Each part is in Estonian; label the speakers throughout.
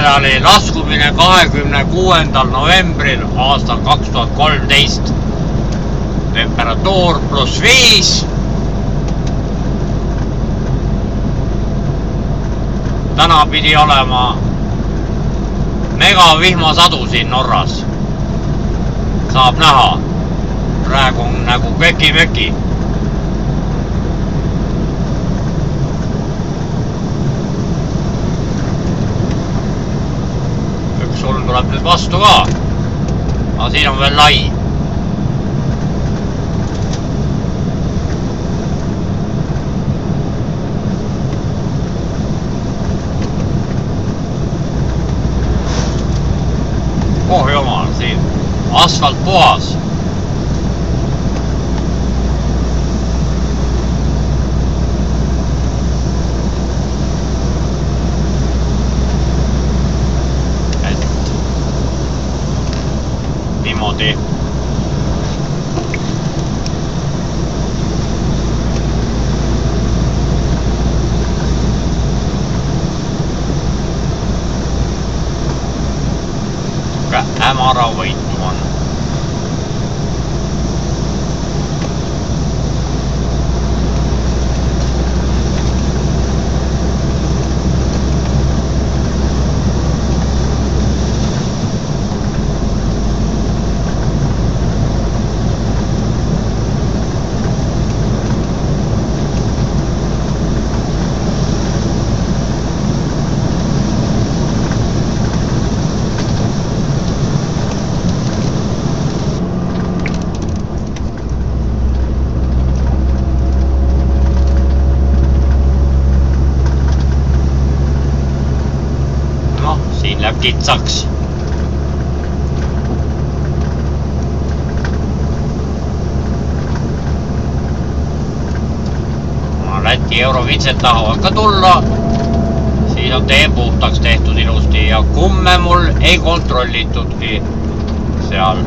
Speaker 1: seda oli laskumine 26. novembril aastal 2013. Temperatuur +5. Täna pidi olema megavihmasadu siin Norras. Saab näha. Praegu on nagu köki-möki. Üks sul tuleb nüüd vastu ka. Aga siin on veel lai. Oh jumal, siin asfalt puhas. Et niimoodi. Hämara võitu on. Läheb kitsaks. Läti eurovitsed tahavad ka tulla. Siis on tee puhtaks tehtud ilusti ja kumme mul ei kontrollitudki seal.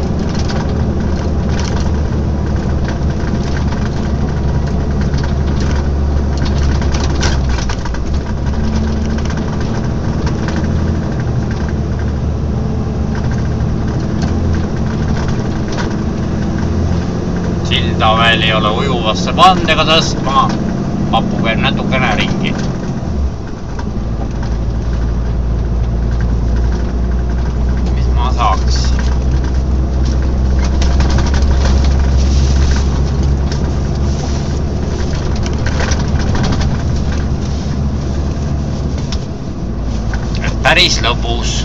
Speaker 1: Silda veel ei ole ujuvasse pandega tõstma, papu käib natukene ringi. Mis ma saaks? Et päris lõbus.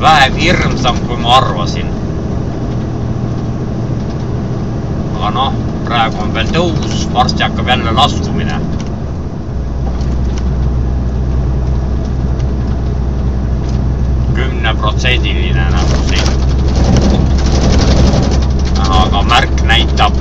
Speaker 1: Vähem hirmsam, kui ma arvasin. Aga noh, praegu on veel tõus, varsti hakkab jälle laskumine. 10% nagu siin. Aga märk näitab.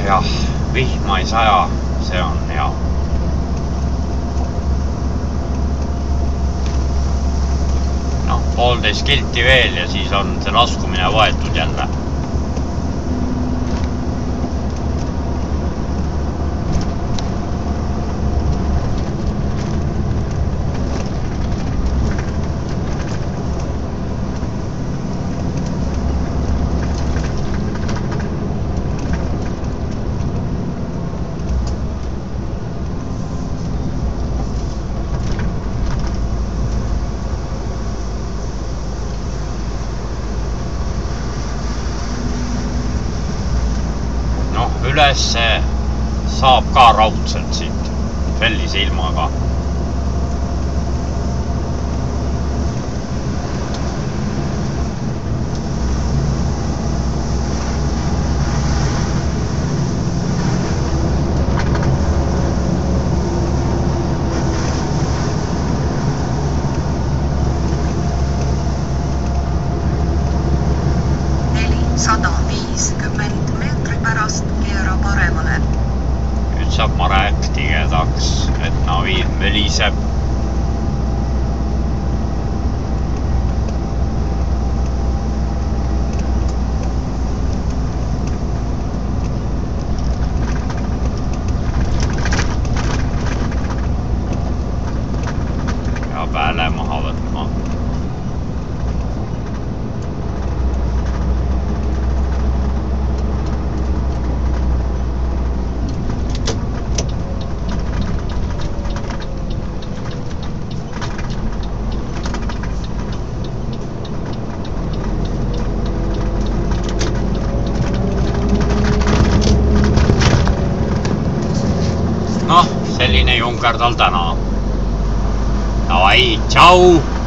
Speaker 1: jah, vihma ei saja, see on hea. Noh, 1,5 kilti veel ja siis on see laskumine võetud jälle. Üles saab ka raudselt siit sellise ilmaga. Nüüd saab Marek tigedaks, et naviin möliseb. Ja pääle maha võtma. Noh, selline junkerdal täna. Davai, tšau!